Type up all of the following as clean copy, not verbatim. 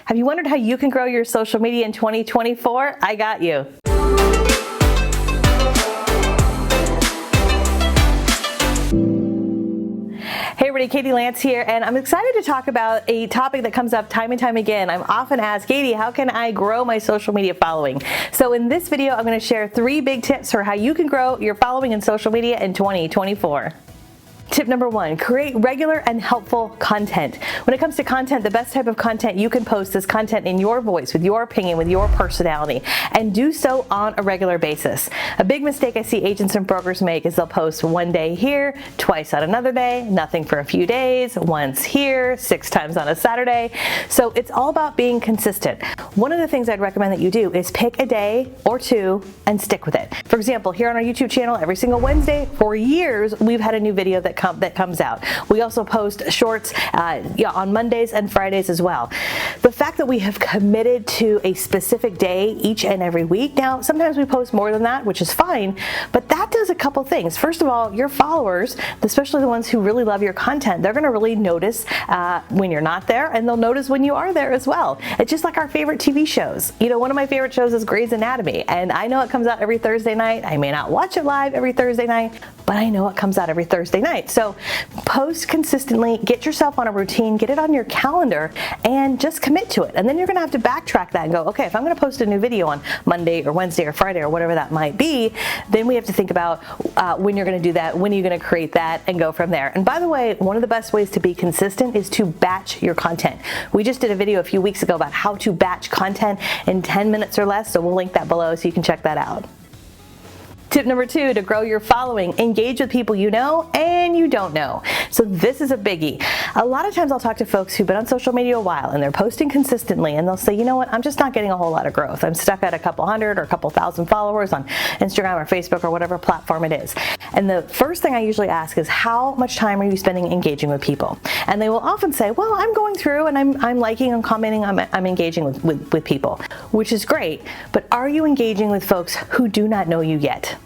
Have you wondered how you can grow your social media in 2024? I got you. Hey everybody, Katie Lance here, and I'm excited to talk about a topic that comes up time and time again. I'm often asked, Katie, how can I grow my social media following? So in this video, I'm going to share 3 big tips for how you can grow your following in social media in 2024. Tip number 1, create regular and helpful content. When it comes to content, the best type of content you can post is content in your voice, with your opinion, with your personality, and do so on a regular basis. A big mistake I see agents and brokers make is they'll post one day here, twice on another day, nothing for a few days, once here, 6 times on a Saturday. So it's all about being consistent. One of the things I'd recommend that you do is pick a day or 2 and stick with it. For example, here on our YouTube channel, every single Wednesday for years, we've had a new video that comes out. We also post shorts on Mondays and Fridays as well. The fact that we have committed to a specific day each and every week, now sometimes we post more than that, which is fine, but that does a couple things. First of all, your followers, especially the ones who really love your content, they're going to really notice when you're not there, and they'll notice when you are there as well. It's just like our favorite TV shows. You know, one of my favorite shows is Grey's Anatomy, and I know it comes out every Thursday night. I may not watch it live every Thursday night, but I know it comes out every Thursday night. So post consistently, get yourself on a routine, get it on your calendar, and just commit to it. And then you're going to have to backtrack that and go, okay, if I'm going to post a new video on Monday or Wednesday or Friday or whatever that might be, then we have to think about when you're going to do that, when you're going to create that, and go from there. And by the way, one of the best ways to be consistent is to batch your content. We just did a video a few weeks ago about how to batch content in 10 minutes or less, so we'll link that below so you can check that out. Tip number 2, to grow your following, engage with people you know and you don't know. So this is a biggie. A lot of times I'll talk to folks who've been on social media a while and they're posting consistently, and they'll say, you know what, I'm just not getting a whole lot of growth. I'm stuck at a couple hundred or a couple thousand followers on Instagram or Facebook or whatever platform it is. And the first thing I usually ask is, how much time are you spending engaging with people? And they will often say, well, I'm going through and I'm liking and commenting, I'm engaging with people, which is great, but are you engaging with folks who do not know you yet?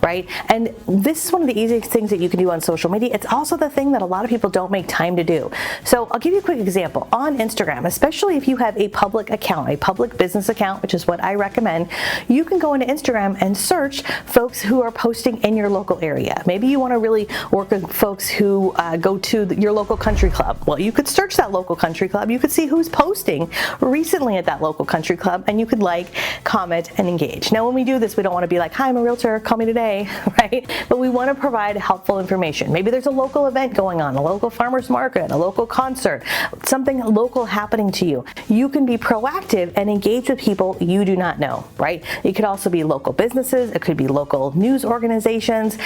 Right? And this is one of the easiest things that you can do on social media. It's also the thing that a lot of people don't make time to do. So I'll give you a quick example. On Instagram, especially if you have a public account, a public business account, which is what I recommend, you can go into Instagram and search folks who are posting in your local area. Maybe you want to really work with folks who go to your local country club. Well, you could search that local country club. You could see who's posting recently at that local country club, and you could like, comment, and engage. Now, when we do this, we don't want to be like, hi, I'm a realtor, call me today. Right? But we want to provide helpful information. Maybe there's a local event going on, a local farmer's market, a local concert, something local happening to you. You can be proactive and engage with people you do not know, right? It could also be local businesses, it could be local news organizations,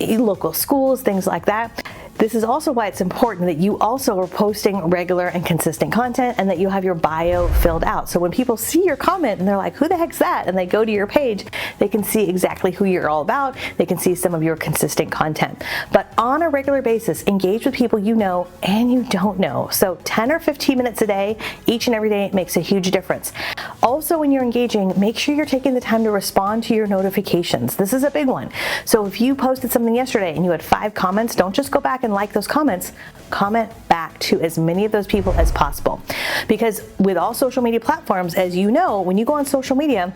local schools, things like that. This is also why it's important that you also are posting regular and consistent content, and that you have your bio filled out. So when people see your comment and they're like, who the heck's that? And they go to your page, they can see exactly who you're all about. They can see some of your consistent content. But on a regular basis, engage with people you know and you don't know. So 10 or 15 minutes a day, each and every day, makes a huge difference. Also, when you're engaging, make sure you're taking the time to respond to your notifications. This is a big one. So if you posted something yesterday and you had 5 comments, don't just go back and like those comments. Comment back to as many of those people as possible. Because with all social media platforms, as you know, when you go on social media,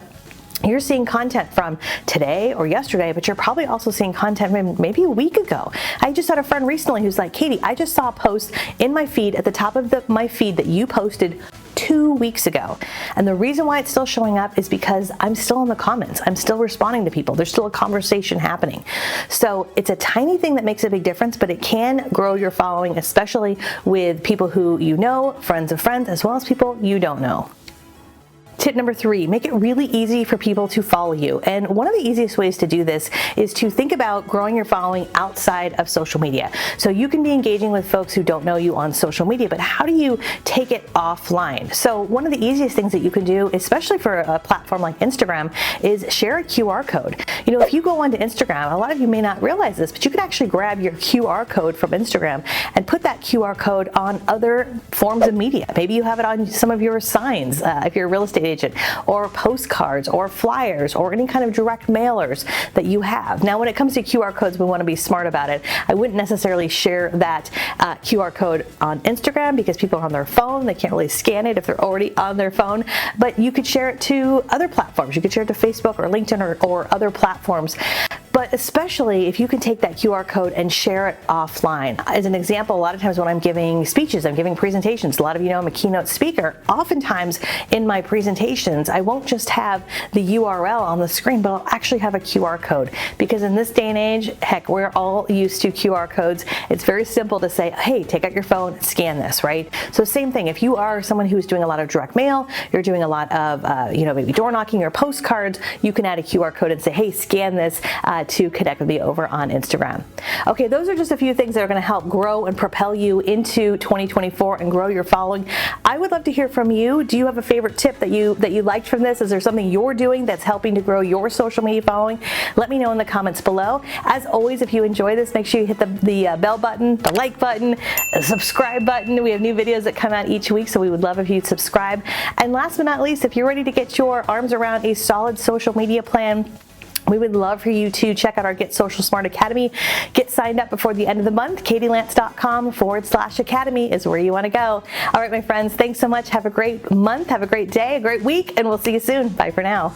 you're seeing content from today or yesterday, but you're probably also seeing content from maybe a week ago. I just had a friend recently who's like, Katie, I just saw a post in my feed, at the top of my feed, that you posted 2 weeks ago. And the reason why it's still showing up is because I'm still in the comments. I'm still responding to people. There's still a conversation happening. So it's a tiny thing that makes a big difference, but it can grow your following, especially with people who you know, friends of friends, as well as people you don't know. Tip number 3, make it really easy for people to follow you. And one of the easiest ways to do this is to think about growing your following outside of social media. So you can be engaging with folks who don't know you on social media, but how do you take it offline? So one of the easiest things that you can do, especially for a platform like Instagram, is share a QR code. You know, if you go onto Instagram, a lot of you may not realize this, but you can actually grab your QR code from Instagram and put that QR code on other forms of media. Maybe you have it on some of your signs if you're a real estate agent, or postcards, or flyers, or any kind of direct mailers that you have. Now, when it comes to QR codes, we want to be smart about it. I wouldn't necessarily share that QR code on Instagram because people are on their phone. They can't really scan it if they're already on their phone, but you could share it to other platforms. You could share it to Facebook or LinkedIn or other platforms. But especially if you can take that QR code and share it offline. As an example, a lot of times when I'm giving speeches, I'm giving presentations, a lot of you know I'm a keynote speaker. Oftentimes in my presentations, I won't just have the URL on the screen, but I'll actually have a QR code. Because in this day and age, heck, we're all used to QR codes. It's very simple to say, hey, take out your phone, scan this, right? So same thing, if you are someone who's doing a lot of direct mail, you're doing a lot of, maybe door knocking or postcards, you can add a QR code and say, hey, scan this to connect with me over on Instagram. Okay, those are just a few things that are going to help grow and propel you into 2024 and grow your following. I would love to hear from you. Do you have a favorite tip that you liked from this? Is there something you're doing that's helping to grow your social media following? Let me know in the comments below. As always, if you enjoy this, make sure you hit the bell button, the like button, the subscribe button. We have new videos that come out each week, so we would love if you'd subscribe. And last but not least, if you're ready to get your arms around a solid social media plan, we would love for you to check out our Get Social Smart Academy. Get signed up before the end of the month. KatieLance.com/academy is where you want to go. All right, my friends, thanks so much. Have a great month, have a great day, a great week, and we'll see you soon. Bye for now.